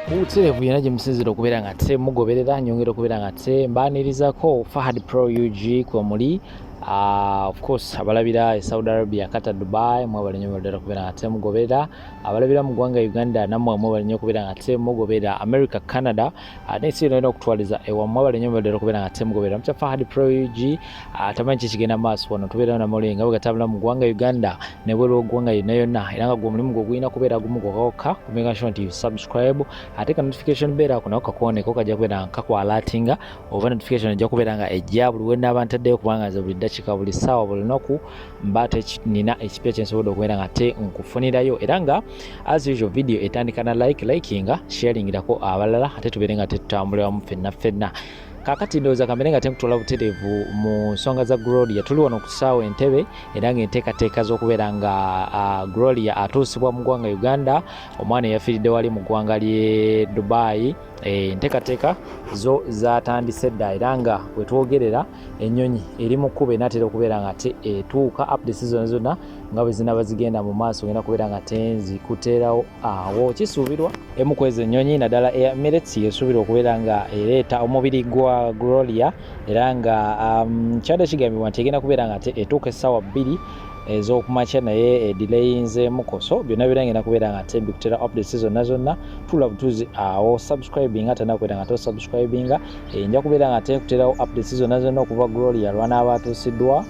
Uterevu yanaje musinziro okubeera nga te mugoberera nyongera okubeera nga te mbaanirizako Fahad Pro UG kwa muli of course abalabira Saudi Arabia, Qatar, Dubai mwabali nnyo ddala okubeera nga te mugoberera, abalabira mu ggwanga Uganda nammwe mwabali nnyo okubeera nga te mugoberera, America, Canada n'ensi yonna okutwaliza ewa mwabali nnyo ddala okubeera nga te mugoberera. Mutya Fahad Pro UG tamanyi kikigenda maaso wano tubeera namuli nga bwegatambula mu ggwanga Uganda ne bwera ggwanga yonna yonna era nga gwe omulimu gwe gulina kubeera gumu gwokka kumeka sure nti subscribe ate ka notification bell ako nako kakuoneko kajja kubeera nga kakwalatinga oba notification ejja kubeera nga ejja buli wennaaba ntaddeyo kubanga nze buli dakiika buli ssaawa buli lunaku mbaate nina ekipya kyensobodde okubeera nga te nkufunirayo era nga as usual video etandika na likinga sharingirako abalala ate tubeere nga tetutambuliramu ffenna. Kakati ndowooza kamere nga temutwala butereevu mu nsonga za Gloria. Tuli wano ku ssaawa Entebbe era ng'enteekateeka z'okubeera nga Gloria atuusibwa mu ggwanga Uganda, omwana eyafiiridde wali mu ggwanga ly'e Dubai. Enteekateeka zo zatandise dda era nga bwe twogerera ennyonyi eri mu kkubo enaatera okubeera nga te etuuka updates zonna nga bwe zinaaba zigenda mu maaso ngenda kubeera nga tenzikuteerawo awo. Kisuubirwa emu ku ezo ennyonyi naddala Air Emirates yesuubirwa okubeera nga ereeta omubiri gwa Gloria era nga kyadde kigambibwa nti egenda kubeera nga te etuuka essaawa 2 ez'okumakya naye edilayinzeemuko, so byonna birangenda kubeera nga te mbikuteera updates zonna tula butuuzi awo. Subscribing ate nakubeera nga tosubscribinga nja kubeera nga te nkuteerawo updates zonna okuva Gloria lwanaaba atuusiddwa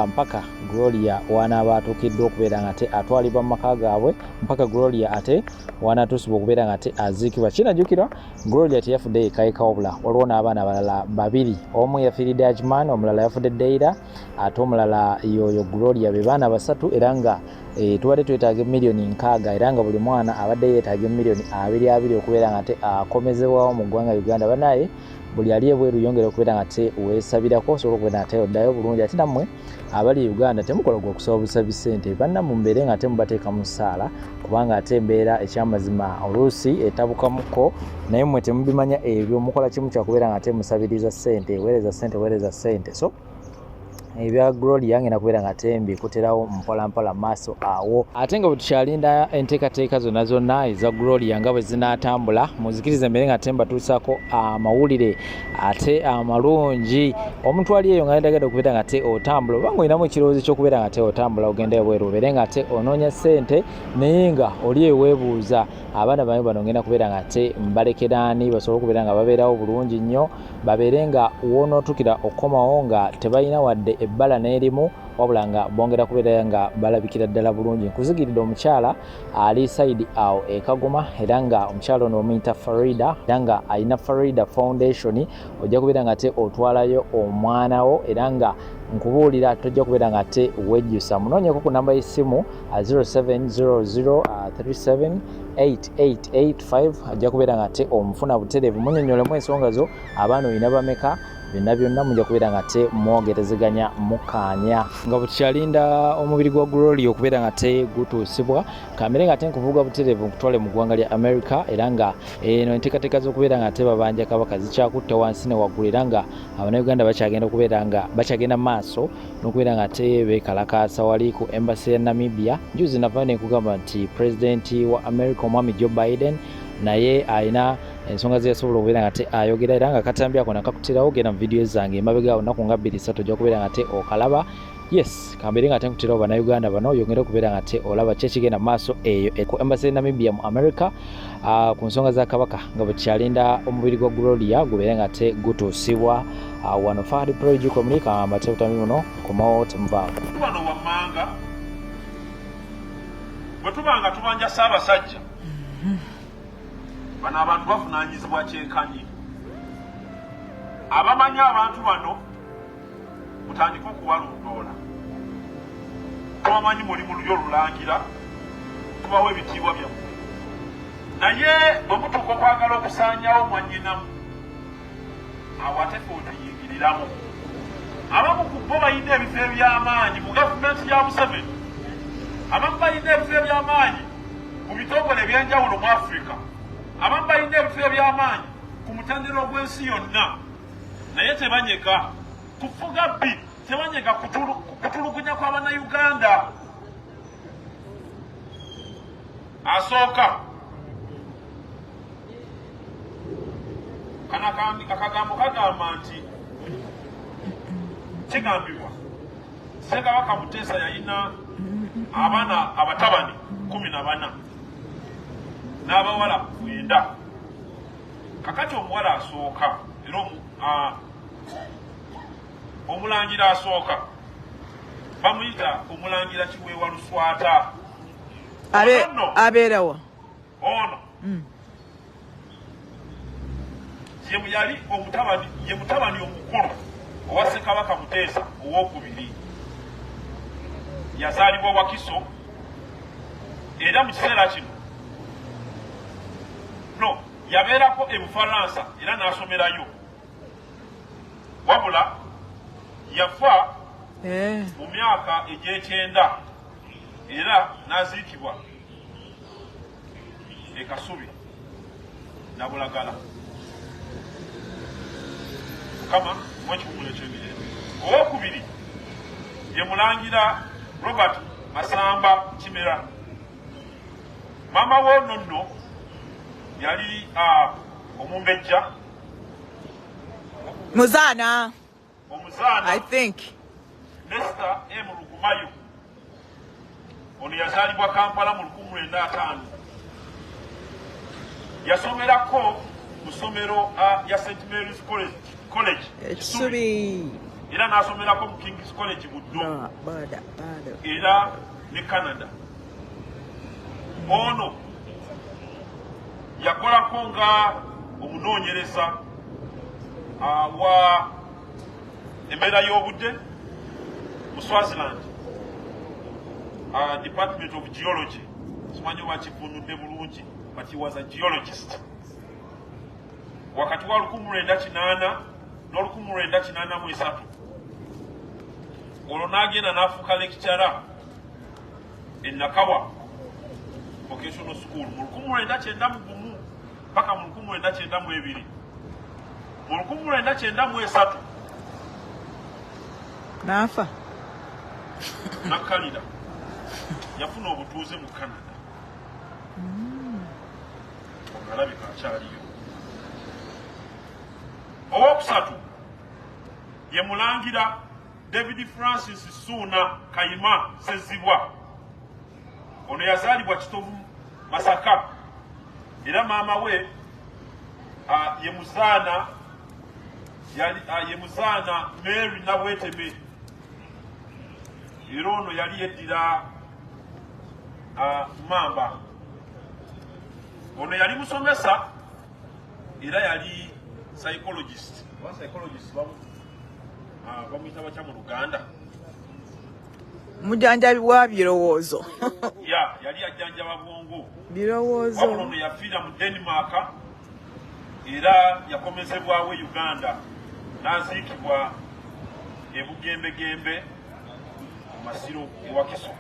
mpaka Gloria wanaaba atuukiddwa okubeera nga te atwalibwa mu maka gaabwe mpaka Gloria ate wanaatuusibwa okubeera nga te aziikibwa. Kinajjukirwa Gloria teyafudde yekka wabula waliwo n'abaana abalala 2, omu yafiiridde Ajman, omulala yafudde Deira ate omulala yoyo Gloria, be baana 3 era nga tubadde twetaaga miliyoni 6 era nga buli mwana abadde yeetaaga miliyoni 2 okubeera nga te akomezebwawo mu ggwanga Uganda. Banaye buli ali ebweru yongera okubeera nga te weesabirako osobola okubeera nga te oddayo bulungi. Ate nammwe abali Uganda temukola gwa kusaba busabi ssente, bannammwe mbeere nga te mubateeka mu ssaala kubanga ate embeera ekyamazima oluusi etabukamuko naye mmwe temubimanya ebyo mukola kimu kyakubeera nga te musabiriza ssente, weereza ssente. So ebya Gloria ngenda kubeera nga tembi kuterawo mpola maaso awo. Ate nga bwe tukyalinda enteekateeka zonna eza Gloria nga bwe zinaatambula, muzikirize mbere nga temba tuusaako amawulire ate amalungi. Omuntu ali eyo nga yendagenda okubeera nga te otambula oba ng'olinamu ekirowoozo ky'okubeera nga te otambula ogenda ebweru obeere nga te onoonya ssente naye nga oli eweebuuza abaana bawe bano ngenda kubeera nga te mbalekeraani basobole okubeera nga babeerawo bulungi nnyo, babeere nga wonootukira okukomawo nga tebalina wadde ebbala n'erimu wabula nga bongera kubeera nga balabikira ddala bulungi. Nkuzigiridde omukyala ali saidi awo ekagoma era nga omukyala ono omuyita Farida era nga alina Farida Foundation. Ojja kubeera nga te otwalayo omwana wo era nga nkubuulira tojja kubeera nga te wejjusa. Munoonyeko ku namba y'essimu 0700378885 ajja kubeera nga te omufuna butereevu. Munnyonnyolemu ensonga zo, abaana olina bameka, byonna mujja kubeera nga te mwogerezeganya mukaanya. Nga bwe tukyalinda omubiri gwa Gloria okubeera nga te gutuusibwa, kamere nga te nkuvuga butereevu nkutwale mu ggwanga lya America era nga eno enteekateeka z'okubeera nga te babanja kabaka zikyakutta wansi ne waggulu era nga Abanayuganda bakyagenda okubeera nga bakyagenda maaso n'okubeera nga te beekalakaasa wali ku embassy ya Namibia. Njuzi nava ne nkugamba nti pulezidenti wa America omwami Joe Biden naye alina ensonga ze yasobola okubeera nga te ayogera era nga katambi ako nakakuterawo genda mu vidiyo zange emabega awo nnaku nga 2-3 ojja kubeera nga te okalaba. Yes, kambeere nga te nkuterawo Bannayuganda bano yongere okubeera nga te olaba ki ekigenda maaso eyo ku embassy ya Namibia mu America ku nsonga za kabaka nga bwe tukyalinda omubiri gwa Gloria gubeere nga te gutuusibwa wano. Fahad Pro UG communica mbate butambi muno komawo temuvaamu wano wammanga bwe tuba nga tubanja Ssaabasajja bano abantu bavunaanyizibwa kyenkanyi. Abamanyi abantu bano mutandika okubalondoola, abamanyi muli mu lulyo olulangira tubawo ebitiibwa byammwe, naye bwe mutuuka okwagala okusaanyawo mwannyinamu awo ate fe otuyingiriramu. Abamu ku bo balina ebifo eby'amaanyi mu gavumenti ya Museveni, abamu balina ebifo eby'amaanyi mu bitongole ebyenjawulo mu Afrika, abamu balina ebifo eby'amaanyi ku mutendera ogw'ensi yonna, naye tebanyega kufuga bbi, tebanyega kutulugunya kw'Abannayuganda. Asooka akagambo kagamba nti kigambibwa Ssekabaka Muteesa yalina abaana abatabani 14 n'abawala 9. Kakati omuwala asooka era omulangira asooka bamuyita omulangira Kiweewa Luswata. Abeerawa ono ye mutabani omukulu owa Ssekabaka Muteesa ow'okubiri. Yazaalibwa Wakiso era mu kiseera kino yabeerako e Bufalansa era n'asomerayo, wabula yafa mu myaka egy'ekyenda era n'aziikibwa e Kasubi na Bulagala. Mukama mwekikugulo ekyemirembe. Owokubiri ye mulangira Robert Masamba Kimera. Mama wono nno yali omumbejja Muzaana omuzaana I think Nesta M. Lugumayo. Ono yazaalibwa Kampala mu 1905. Yasomerako mu ssomero ya St. Mary's College Ekisubi era n'asomerako mu King's College Buddo era ne Canada. Ono yakolako nga omunoonyereza wa embeera y'obudde mu Swaziland, Department of Geology. Simanyi oba kivunudde bulungi, but he was a geologist. Wakati wa 1908 n'olu1983 olwo n'agenda n'afuuka lecturer e Nakawa Vocational School mu 1991 mpaka mu 1992. Mu 1993 n'afa n'akkalira yafuna obutuuze mu Canada. Alabika akyaliyo. Owokusatu ye mulangira David Francis Ssuuna Kayima Sezibwa. Ono yazaalibwa Kitovu Masaka era maama we ye muzaana Mary Nabweteme. Era ono yali yeddira Mamba. Ono yali musomesa era yali psychologist. Bamuyita batya mu Luganda? Mujanjabi wa birowoozo. Yali ajjanjaba bwongo. Birowoozo. Wabula ono yafiira mu Denmark era yakomezebwawo Uganda n'aziikibwa e Bugembegembe mu Masiro e Wakiso.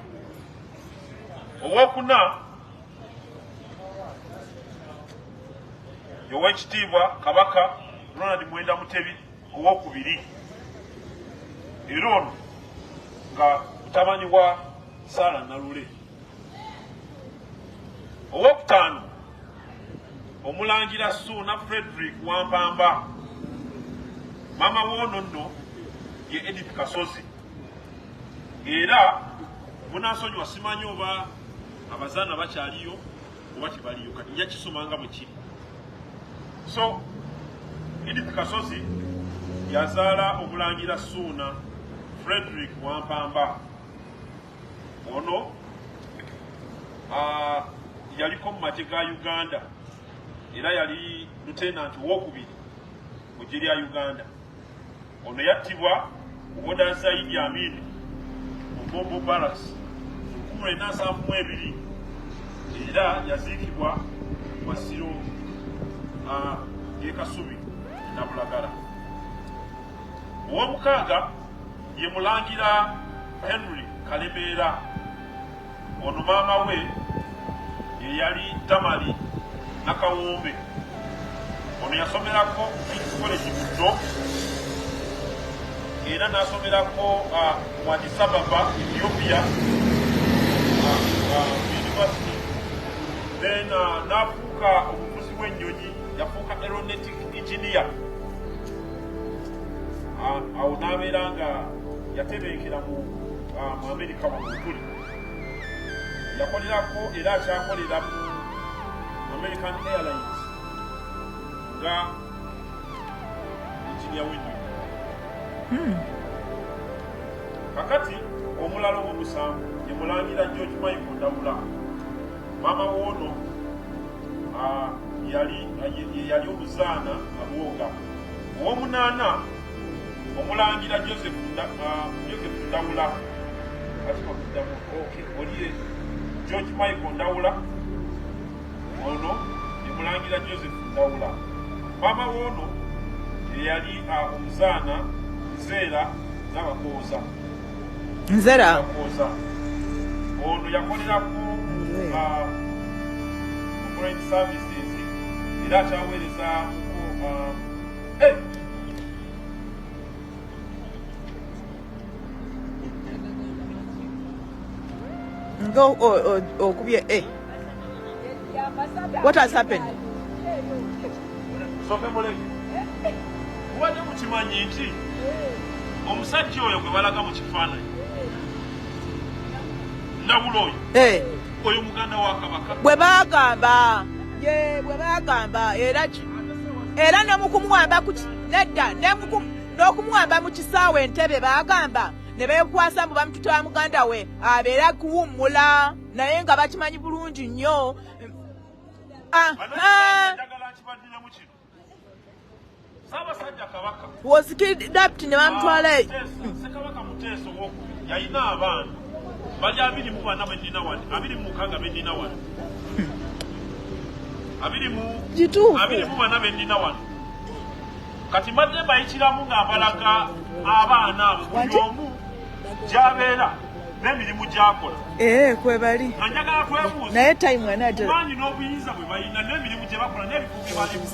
Owokuna Oweekitiibwa Kabaka Ronald Mwenda Mutebi owokubiri. Era ono nga mutabani wa Sara Nalule. Owokutaano omulangira Ssuuna Frederick Wampamba. Mama w'ono nno ye Edith Kasozi. Era munansonyiwa simanyi oba abazaana bakyaliyo oba tebaliyo, kati nja kisomanga bwe kiri. So Edith Kasozi yazaala omulangira Ssuuna Frederick Wampamba. Ono yaliko mu magye ga Uganda era yali lieutenant w'okubiri mu gye lya Uganda. Ono yattibwa mu oda za Idi Amin mu Bombo Barracks mu 1972 era yaziikibwa mu Masiro g'e Kasubi na Bulagala. Ow'omukaaga ye mulangira Henry Kalemeera. Ono maama we ye yali Tamali Nakawombe. Ono yasomerako King's College Buddo era n'asomerako mu Addis Ababa, Ethiopia University. Then n'afuuka omuvuzi w'ennyonyi, yafuuka aeronautic engineer awo n'abeera nga yatebeekera mu Amerika wamutuli yakolerako era akyakolera mu American Airlines nga engineer w'ennyonyi. Kakati omulala ow'omusanvu ye Mulangira George Michael Ndawula. Maama w'ono yali omuzaana abwoga. Ow'omunaana Omulangira Joseph Ndawula. Oliye George Michael Ndawula. Ono ye Mulangira Joseph Ndawula. Maama w'ono yali omuzaana Nzeera n'Abakooza. Nzera ono yakolera ku foreign services era akyaweereza okubye what has happened? Sofe muleke mubadde mukimanyi nti omusajja oyo gwe balaga mu kifaananyi Ndawula oyo muganda wa Kabaka bwe bagamba era ne mukumuwamba nedda n'okumuwamba mu kisaawe Entebbe bagamba ne beekwasa mbu bamututira muganda we abeera kuwummula naye nga bakimanyi bulungi nnyo. Ssaabasajja Kabaka was kidnapped ne bamutwala Ssekabaka Muteesa II yalina abaana bali 24 bennina wano 26 bennina wano 24 bennina wano kati mbadde mbayitiramu nga mbalaga abaana abo buli omu gy'abeera n'emirimu gy'akola kwe bali nga njagala twebuuza naye time anaatera maanyi n'obuyinza bwe balina n'emirimu gye bakola n'ebifo bye balimu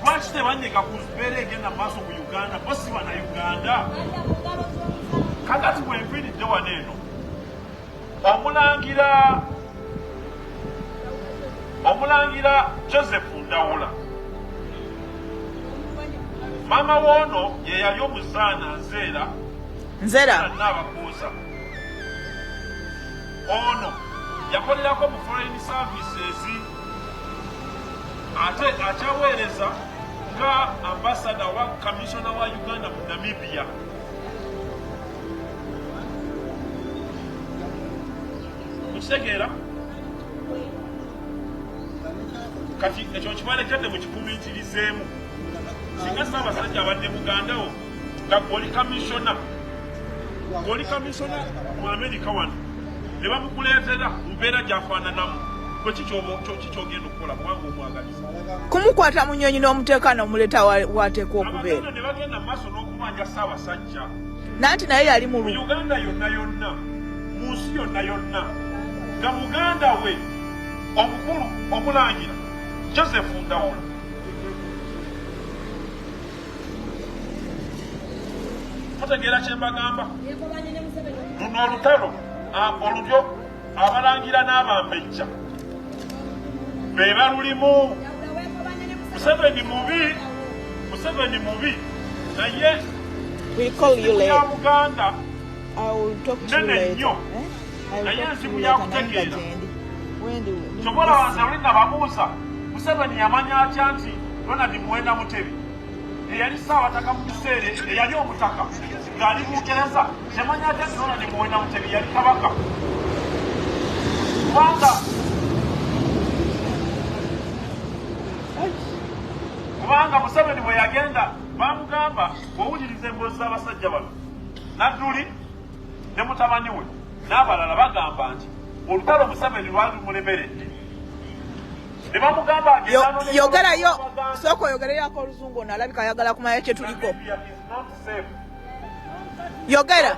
lwaki tebanyega ku mbeera egenda mu maaso mu Uganda bo si bana Uganda kakati bwe nviiridde wano eno Omulangira Joseph Ndawula maama w'ono ye yali omuzaana Nzeera n'Abakooza. Ono yakolerako mu foreign services ate akyaweereza nga ambassador wa commissioner wa Uganda mu Namibia. Mukitegeera kati ekyo kibalekedde mu kifumiitirizeemu singa Ssaabasajja abadde mugandawo nga oli commissioner mu Amerika wano ne bamukuleetera mbeera gyafaananamu kwe kikyogenda okukola kubanga omwagaliza kumukwata mu nnyonyi n'omuteeka n'omuleeta waateekwa okubeera ne bagenda mu maaso n'okubanja Ssaabasajja nanti naye yali mu Uganda yonna mu nsi yonna nga muganda we omukulu Omulangira Joseph Ndawula. Mutegeera kye mbagamba luno olutalo olulyo Abalangira n'Abambejja be balulimu. Museveni mubi naye ya Buganda nene nnyo naye enzibu yakutegeera kyobola wanze oli nga babuuza Museveni yamanya atya nti Ronald Muwenda Mutebi eyali Ssaabataka mu kiseera eyali omutaka ng'ali Bungereza yamanya atya nti Ronald Muwenda Mutebi yali Kabaka kubanga Museveni bwe yagenda bamugamba bw'owuliriza emboozi z'abasajja bano Nadduli ne mutabani we n'abalala bagamba nti olutalo Museveni lwali lumulemeredde ne bamugamba yogerayo sooka oyogerayo oluzungu ono alabika ayagala kumanya kye tuliko yogera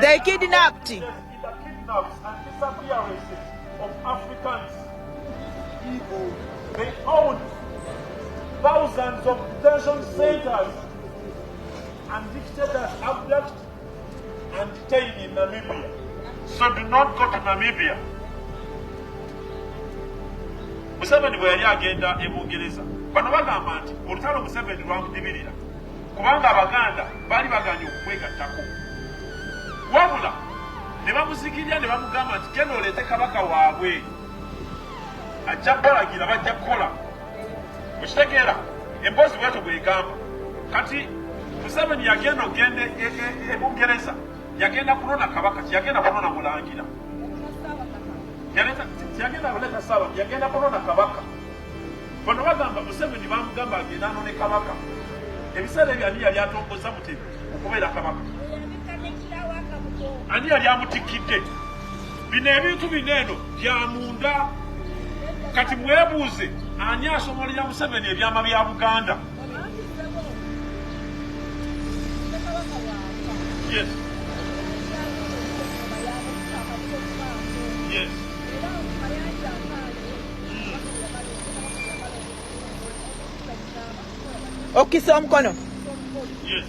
they kidnapped and disappearances of Africans. They own thousands of detention centers and dictators abduct and detain in Namibia. So do not go to Namibia. Museveni bwe yali agenda e Bungereza bano bagamba nti olutalo Museveni lwamudimirira kubanga Abaganda baali baganye okwegattako wabula ne bamusikirya ne bamugamba nti genda oleete kabaka waabwe ajja balagira bajja kukola okitegeera emboozi bwetyo bwegamba kati Museveni yagenda okgenda e Bungereza yagenda kulona kabaka yagenda kulona mulangira yagenda kuleta sawa yagenda kulona kabaka bano bagamba Museveni bamugamba agenda anone kabaka ebiseera ebyo ani yali atongoza Mutebi okubeera kabaka ani yali amutikidde bino ebintu bineeno byamunda kati mwebuuze ani asomolera Museveni ebyama bya Buganda. Yes. Yes. Okisa omukono. Yes.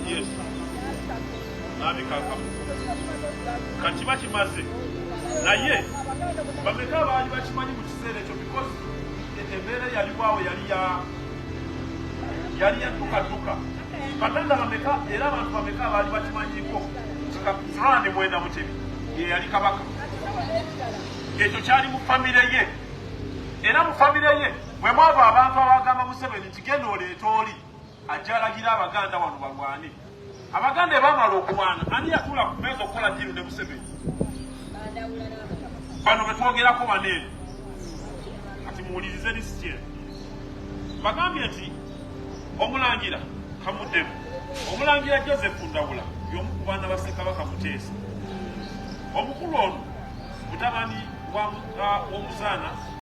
Yes. Nabikaka. Kati bakimaze. Naye bameka baali bakimanyi mu kiseera ekyo because embeera yaliwawo yali yadduka Katanda bameka era abantu bameka baali bakimanyiko Fulani Mwenda Mutebi ye yali kabaka ekyo kyali mu famire ye era mu famire ye bwe mwava abantu abagamba Museveni nti genda oleeta oli ajja alagira Abaganda wano balwane Abaganda bamala okulwana ani yatula ku mmeeza okukola ddiiru ne Museveni bano betwogerako baneeno kati muwulirize lisiti eno bagambye nti omulangira Kamuddemu omulangira Joseph Ndawula y'omu ku baana ba Ssekabaka Muteesa omukulu ono mutabani w'omuzaana